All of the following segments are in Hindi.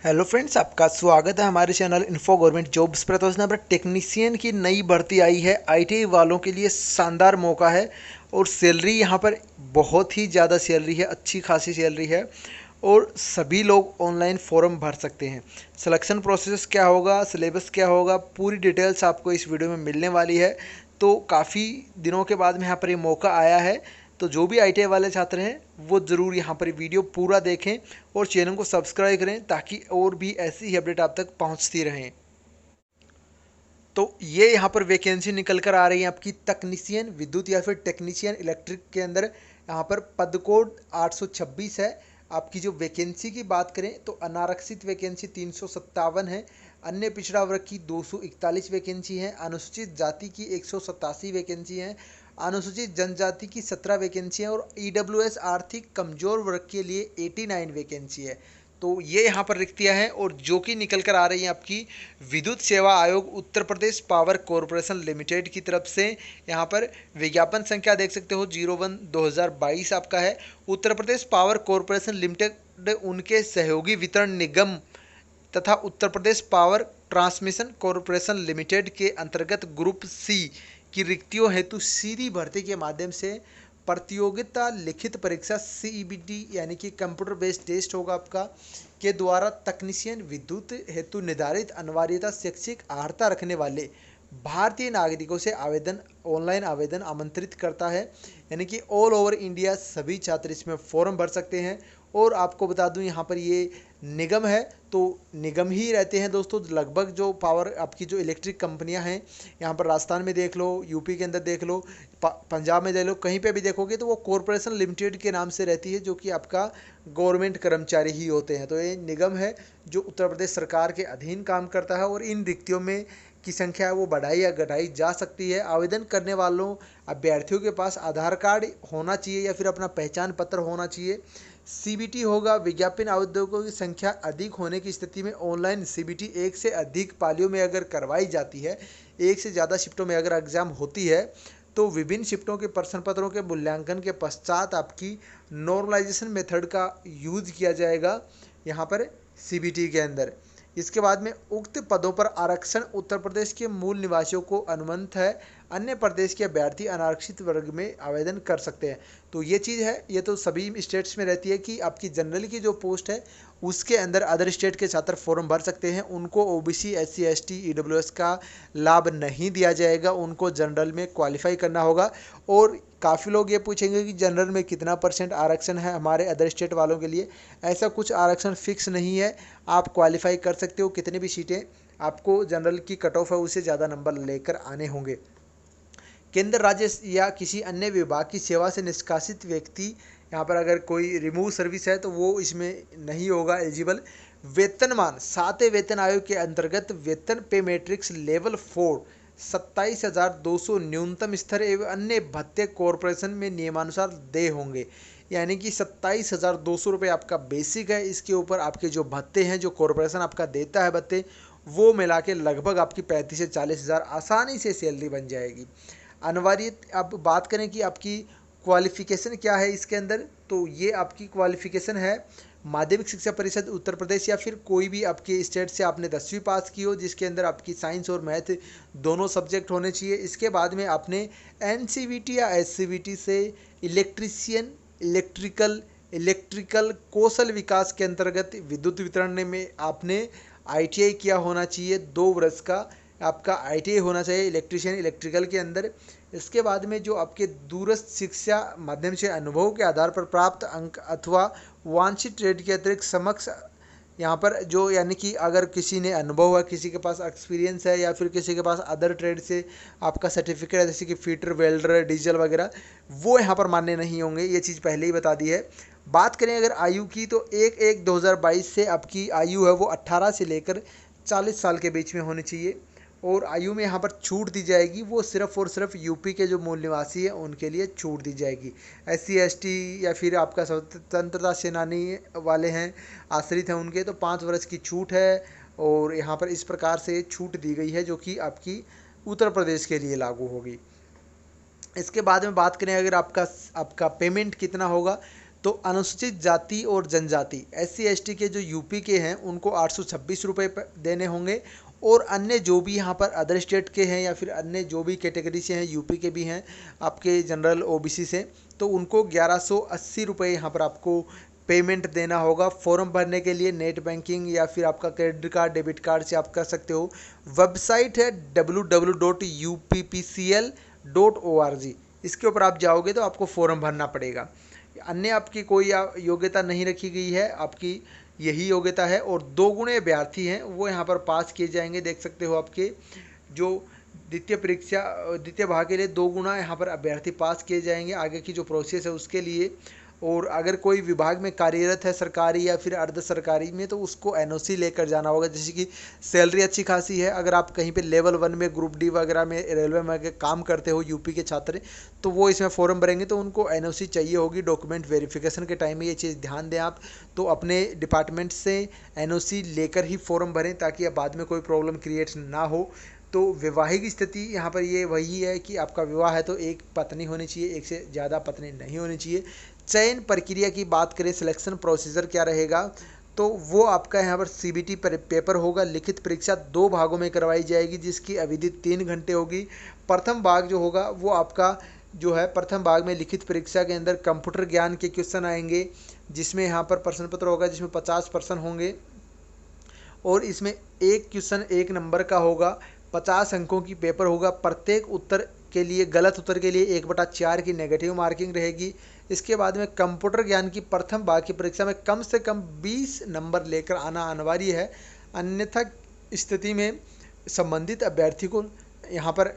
हेलो फ्रेंड्स, आपका स्वागत है हमारे चैनल इन्फो गवर्नमेंट जॉब्स पर। तो इस नंबर टेक्नीशियन की नई भर्ती आई है। आईटीआई वालों के लिए शानदार मौका है और सैलरी यहाँ पर बहुत ही ज़्यादा सैलरी है, अच्छी खासी सैलरी है और सभी लोग ऑनलाइन फॉर्म भर सकते हैं। सिलेक्शन प्रोसेस क्या होगा, सिलेबस क्या होगा, पूरी डिटेल्स आपको इस वीडियो में मिलने वाली है। तो काफ़ी दिनों के बाद में यहाँ पर ये मौका आया है, तो जो भी आईटीआई वाले छात्र हैं वो ज़रूर यहाँ पर वीडियो पूरा देखें और चैनल को सब्सक्राइब करें ताकि और भी ऐसी ही अपडेट आप तक पहुँचती रहें। तो ये यहाँ पर वैकेंसी निकल कर आ रही है आपकी तकनीशियन विद्युत या फिर टेक्नीशियन इलेक्ट्रिक के अंदर। यहाँ पर पद कोड 826 है। आपकी जो वैकेंसी की बात करें तो अनारक्षित वैकेंसी 357 है, अन्य पिछड़ा वर्ग की 241 वैकेंसी है, अनुसूचित जाति की 187 वैकेंसी है, अनुसूचित जनजाति की 17 वैकेंसी है और ईडब्ल्यूएस आर्थिक कमजोर वर्ग के लिए 89 वैकेंसी है। तो ये यहाँ पर रिक्तियाँ हैं और जो कि निकल कर आ रही हैं आपकी विद्युत सेवा आयोग Uttar Pradesh power corporation limited की तरफ से। यहाँ पर विज्ञापन संख्या देख सकते हो 01/2022 आपका है। Uttar Pradesh power corporation limited उनके सहयोगी वितरण निगम तथा Uttar Pradesh power transmission corporation limited के अंतर्गत ग्रुप सी की रिक्तियों हेतु सीधी भर्ती के माध्यम से प्रतियोगिता लिखित परीक्षा सीईबीटी यानी कि कंप्यूटर बेस्ड टेस्ट होगा आपका के द्वारा तकनीशियन विद्युत हेतु निर्धारित अनिवार्यता शैक्षिक अर्हता रखने वाले भारतीय नागरिकों से आवेदन ऑनलाइन आवेदन आमंत्रित करता है। यानी कि ऑल ओवर इंडिया सभी छात्र इसमें फॉर्म भर सकते हैं। और आपको बता दूं यहाँ पर ये निगम है, तो निगम ही रहते हैं दोस्तों लगभग जो पावर आपकी जो इलेक्ट्रिक कंपनियां हैं। यहाँ पर राजस्थान में देख लो, यूपी के अंदर देख लो, पंजाब में देख लो, कहीं पे भी देखोगे तो वो कॉरपोरेशन लिमिटेड के नाम से रहती है, जो कि आपका गवर्नमेंट कर्मचारी ही होते हैं। तो ये निगम है जो उत्तर प्रदेश सरकार के अधीन काम करता है और इन रिक्तियों में की संख्या है वो बढ़ाई या घटाई जा सकती है। आवेदन करने वालों अभ्यर्थियों के पास आधार कार्ड होना चाहिए या फिर अपना पहचान पत्र होना चाहिए। सीबीटी होगा। विज्ञापन आवेदकों की संख्या अधिक होने की स्थिति में ऑनलाइन सीबीटी एक से अधिक पालियों में अगर करवाई जाती है, एक से ज़्यादा शिफ्टों में अगर एग्जाम होती है, तो विभिन्न शिफ्टों के प्रश्न पत्रों के मूल्यांकन के पश्चात आपकी नॉर्मलाइजेशन मेथड का यूज किया जाएगा यहाँ पर सीबीटी के अंदर। इसके बाद में उक्त पदों पर आरक्षण उत्तर प्रदेश के मूल निवासियों को अनुमत है, अन्य प्रदेश के अभ्यर्थी अनारक्षित वर्ग में आवेदन कर सकते हैं। तो ये चीज़ है, ये तो सभी स्टेट्स में रहती है कि आपकी जनरल की जो पोस्ट है उसके अंदर अदर स्टेट के छात्र फॉर्म भर सकते हैं। उनको ओबीसी एससी एसटी ईडब्ल्यूएस का लाभ नहीं दिया जाएगा, उनको जनरल में क्वालिफाई करना होगा। और काफ़ी लोग ये पूछेंगे कि जनरल में कितना % आरक्षण है हमारे अदर स्टेट वालों के लिए। ऐसा कुछ आरक्षण फिक्स नहीं है, आप क्वालिफाई कर सकते हो। कितनी भी सीटें आपको जनरल की कट ऑफ है उससे ज़्यादा नंबर लेकर आने होंगे। केंद्र राज्य या किसी अन्य विभाग की सेवा से निष्कासित व्यक्ति, यहाँ पर अगर कोई रिमूव सर्विस है तो वो इसमें नहीं होगा एलिजिबल। वेतनमान 7वें वेतन आयोग के अंतर्गत वेतन पे मैट्रिक्स लेवल 4 27,200 न्यूनतम स्तर एवं अन्य भत्ते कॉरपोरेशन में नियमानुसार देय होंगे। यानी कि 27,200 रुपये आपका बेसिक है, इसके ऊपर आपके जो भत्ते हैं जो कॉरपोरेशन आपका देता है भत्ते, वो मिला के लगभग आपकी 35 से 40,000 आसानी से सैलरी बन जाएगी। अनिवार्य अब बात करें कि आपकी क्वालिफ़िकेशन क्या है इसके अंदर, तो ये आपकी क्वालिफ़िकेशन है माध्यमिक शिक्षा परिषद उत्तर प्रदेश या फिर कोई भी आपके स्टेट से आपने 10वीं पास की हो, जिसके अंदर आपकी साइंस और मैथ दोनों सब्जेक्ट होने चाहिए। इसके बाद में आपने एनसीवीटी या एससीवीटी से इलेक्ट्रीशियन इलेक्ट्रिकल कौशल विकास के अंतर्गत विद्युत वितरण में आपने आईटीआई किया होना चाहिए, 2 वर्ष का आपका आईटीआई होना चाहिए इलेक्ट्रीशियन इलेक्ट्रिकल के अंदर। इसके बाद में जो आपके दूरस्थ शिक्षा माध्यम से अनुभव के आधार पर प्राप्त अंक अथवा वांछित ट्रेड के अतिरिक्त समक्ष यहाँ पर जो यानी कि अगर किसी ने अनुभव है, किसी के पास एक्सपीरियंस है या फिर किसी के पास अदर ट्रेड से आपका सर्टिफिकेट है जैसे कि फिटर वेल्डर डीजल वगैरह, वो यहाँ पर मान्य नहीं होंगे। ये चीज़ पहले ही बता दी है। बात करें अगर आयु की तो 1/1/2022 से आपकी आयु है वो 18 से लेकर 40 साल के बीच में होनी चाहिए। और आयु में यहाँ पर छूट दी जाएगी वो सिर्फ़ और सिर्फ यूपी के जो मूल निवासी हैं उनके लिए छूट दी जाएगी। एससी एसटी या फिर आपका स्वतंत्रता सेनानी वाले हैं, आश्रित हैं, उनके तो 5 वर्ष की छूट है। और यहाँ पर इस प्रकार से छूट दी गई है जो कि आपकी उत्तर प्रदेश के लिए लागू होगी। इसके बाद में बात करें अगर आपका पेमेंट कितना होगा, तो अनुसूचित जाति और जनजाति SC ST के जो यूपी के हैं उनको 826 रुपये देने होंगे, और अन्य जो भी यहाँ पर अदर स्टेट के हैं या फिर अन्य जो भी कैटेगरी से हैं, यूपी के भी हैं आपके जनरल OBC से, तो उनको 1180 रुपये यहाँ पर आपको पेमेंट देना होगा। फॉर्म भरने के लिए नेट बैंकिंग या फिर आपका क्रेडिट कार्ड डेबिट कार्ड से आप कर सकते हो। वेबसाइट है www.uppcl.org, इसके ऊपर आप जाओगे तो आपको फॉर्म भरना पड़ेगा। अन्य आपकी कोई योग्यता नहीं रखी गई है, आपकी यही योग्यता है। और 2 गुणे अभ्यर्थी हैं वो यहाँ पर पास किए जाएंगे। देख सकते हो आपके जो द्वितीय भाग के लिए 2 गुना यहाँ पर अभ्यर्थी पास किए जाएंगे। आगे की जो प्रोसेस है उसके लिए, और अगर कोई विभाग में कार्यरत है सरकारी या फिर अर्ध सरकारी में, तो उसको NOC लेकर जाना होगा। जैसे कि सैलरी अच्छी खासी है, अगर आप कहीं पे लेवल 1 में ग्रुप D वगैरह में रेलवे में काम करते हो यूपी के छात्र, तो वो इसमें फॉर्म भरेंगे तो उनको NOC चाहिए होगी। डॉक्यूमेंट वेरिफिकेशन के टाइम में ये चीज़ ध्यान दें आप, तो अपने डिपार्टमेंट से NOC लेकर ही फॉर्म भरें ताकि अब बाद में कोई प्रॉब्लम क्रिएट ना हो। तो वैवाहिक स्थिति यहाँ पर ये वही है कि आपका विवाह है तो एक पत्नी होनी चाहिए, एक से ज़्यादा पत्नी नहीं होनी चाहिए। चयन प्रक्रिया की बात करें, सिलेक्शन प्रोसीजर क्या रहेगा, तो वो आपका यहाँ पर CBT पेपर होगा। लिखित परीक्षा 2 भागों में करवाई जाएगी जिसकी अवधि 3 घंटे होगी। प्रथम भाग जो होगा वो आपका जो है, प्रथम भाग में लिखित परीक्षा के अंदर कंप्यूटर ज्ञान के क्वेश्चन आएंगे, जिसमें यहाँ पर प्रश्न पत्र होगा जिसमें 50 प्रश्न होंगे, और इसमें एक क्वेश्चन 1 नंबर का होगा। 50 अंकों की पेपर होगा। प्रत्येक उत्तर के लिए, गलत उत्तर के लिए 1/4 की नेगेटिव मार्किंग रहेगी। इसके बाद में कंप्यूटर ज्ञान की प्रथम भाग की परीक्षा में कम से कम 20 नंबर लेकर आना अनिवार्य है, अन्यथा स्थिति में संबंधित अभ्यर्थी को यहाँ पर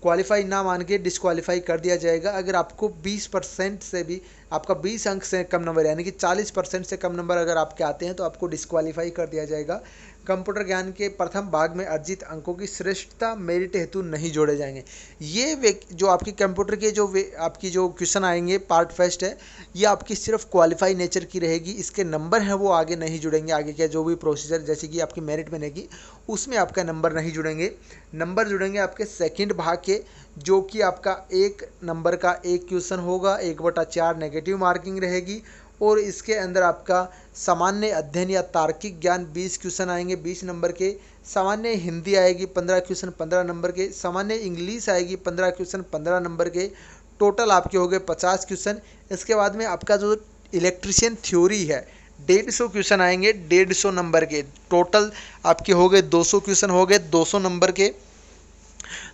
क्वालिफाई ना मान के डिस्क्वालीफाई कर दिया जाएगा। अगर आपको 20% से भी, आपका 20 अंक से कम नंबर यानी कि 40% से कम नंबर अगर आपके आते हैं तो आपको डिस्क्वालीफाई कर दिया जाएगा। कंप्यूटर ज्ञान के प्रथम भाग में अर्जित अंकों की श्रेष्ठता मेरिट हेतु नहीं जोड़े जाएंगे। ये जो आपकी कंप्यूटर के आपकी जो क्वेश्चन आएंगे, पार्ट फर्स्ट है, ये आपकी सिर्फ क्वालिफाई नेचर की रहेगी। इसके नंबर हैं वो आगे नहीं जुड़ेंगे। आगे का जो भी प्रोसीजर जैसे कि आपकी मेरिट बनेगी उसमें आपका नंबर नहीं जुड़ेंगे। नंबर जुड़ेंगे आपके सेकंड भाग के, जो कि आपका 1 नंबर का 1 क्वेश्चन होगा, 1/4 नेगेटिव मार्किंग रहेगी। और इसके अंदर आपका सामान्य अध्ययन या तार्किक ज्ञान 20 क्वेश्चन आएंगे 20 नंबर के। सामान्य हिंदी आएगी 15 क्वेश्चन 15 नंबर के। सामान्य इंग्लिश आएगी 15 क्वेश्चन 15 नंबर के। टोटल आपके हो गए 50 क्वेश्चन। इसके बाद में आपका जो इलेक्ट्रीशियन थ्योरी है 150 क्वेश्चन आएंगे 150 नंबर के। टोटल आपके हो गए 200 क्वेश्चन हो गए 200 नंबर के।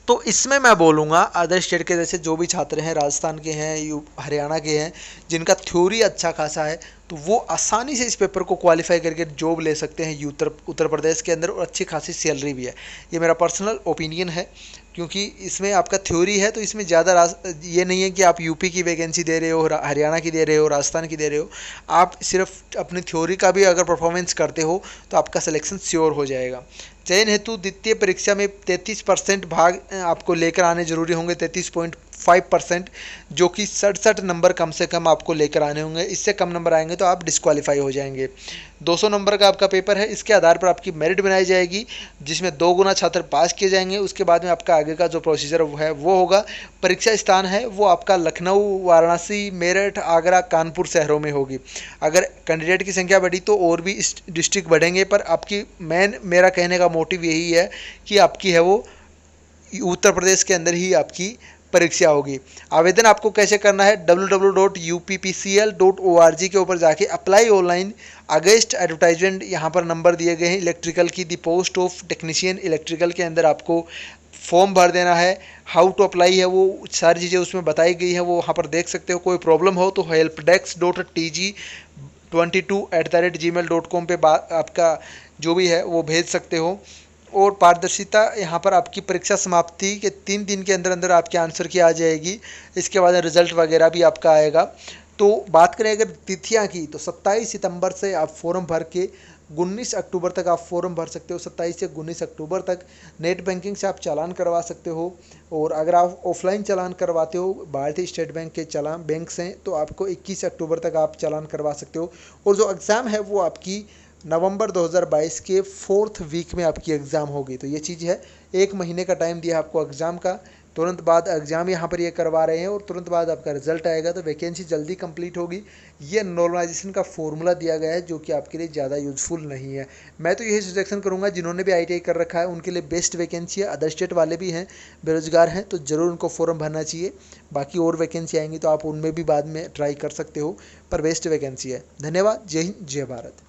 तो इसमें मैं बोलूँगा अदर स्टेट के जैसे जो भी छात्र हैं, राजस्थान के हैं, हरियाणा के हैं, जिनका थ्योरी अच्छा खासा है, तो वो आसानी से इस पेपर को क्वालिफाई करके जॉब ले सकते हैं उत्तर प्रदेश के अंदर, और अच्छी खासी सैलरी भी है। ये मेरा पर्सनल ओपिनियन है, क्योंकि इसमें आपका थ्योरी है तो इसमें ज़्यादा ये नहीं है कि आप यूपी की वैकेंसी दे रहे हो, हरियाणा की दे रहे हो, राजस्थान की दे रहे हो। आप सिर्फ अपनी थ्योरी का भी अगर परफॉर्मेंस करते हो तो आपका सिलेक्शन श्योर हो जाएगा। चयन हेतु द्वितीय परीक्षा में 33% भाग आपको लेकर आने जरूरी होंगे, 33.5%, जो कि 67 नंबर कम से कम आपको लेकर आने होंगे। इससे कम नंबर आएंगे तो आप डिस्क्वालीफाई हो जाएंगे। 200 नंबर का आपका पेपर है। इसके आधार पर आपकी मेरिट बनाई जाएगी, जिसमें 2 गुना छात्र पास किए जाएंगे। उसके बाद में आपका आगे का जो प्रोसीजर है वो होगा। परीक्षा स्थान है वो आपका लखनऊ, वाराणसी, मेरठ, आगरा, कानपुर शहरों में होगी। अगर कैंडिडेट की संख्या बढ़ी तो और भी डिस्ट्रिक्ट बढ़ेंगे, पर आपकी मेरा कहने का मोटिव यही है कि आपकी है वो उत्तर प्रदेश के अंदर ही आपकी परीक्षा होगी। आवेदन आपको कैसे करना है, www.uppcl.org के ऊपर जाके अप्लाई ऑनलाइन अगेंस्ट एडवर्टाइजमेंट, यहाँ पर नंबर दिए गए हैं। इलेक्ट्रिकल की दी पोस्ट ऑफ टेक्नीशियन इलेक्ट्रिकल के अंदर आपको फॉर्म भर देना है। हाउ टू अप्लाई है वो सारी चीज़ें उसमें बताई गई हैं, वो वहाँ पर देख सकते हो। कोई प्रॉब्लम हो तो helpdesk.tg22@gmail.com पे आपका जो भी है वो भेज सकते हो। और पारदर्शिता यहाँ पर आपकी परीक्षा समाप्ति के 3 दिन के अंदर अंदर आपके आंसर की आ जाएगी। इसके बाद रिजल्ट वगैरह भी आपका आएगा। तो बात करें अगर तिथियाँ की, तो 27 सितंबर से आप फॉर्म भर के 19 अक्टूबर तक आप फॉर्म भर सकते हो। 27 से 19 अक्टूबर तक नेट बैंकिंग से आप चालान करवा सकते हो। और अगर आप ऑफलाइन चालान करवाते हो भारतीय स्टेट बैंक के चालान बैंक से, तो आपको 21 अक्टूबर तक आप चालान करवा सकते हो। और जो एग्ज़ाम है वो आपकी नवंबर 2022 के 4th वीक में आपकी एग्ज़ाम होगी। तो ये चीज़ है, 1 महीने का टाइम दिया आपको एग्ज़ाम का। तुरंत बाद एग्ज़ाम यहाँ पर ये करवा रहे हैं और तुरंत बाद आपका रिजल्ट आएगा, तो वैकेंसी जल्दी कंप्लीट होगी। ये नॉर्मलाइजेशन का फॉर्मूला दिया गया है जो कि आपके लिए ज़्यादा यूज़फुल नहीं है। मैं तो यही सजेशन करूँगा, जिन्होंने भी ITI कर रखा है उनके लिए बेस्ट वैकेंसी है। अदर स्टेट वाले भी हैं, बेरोजगार हैं, तो ज़रूर उनको फॉर्म भरना चाहिए। बाकी और वैकेंसी आएंगी तो आप उनमें भी बाद में ट्राई कर सकते हो, पर बेस्ट वैकेंसी है। धन्यवाद। जय हिंद, जय भारत।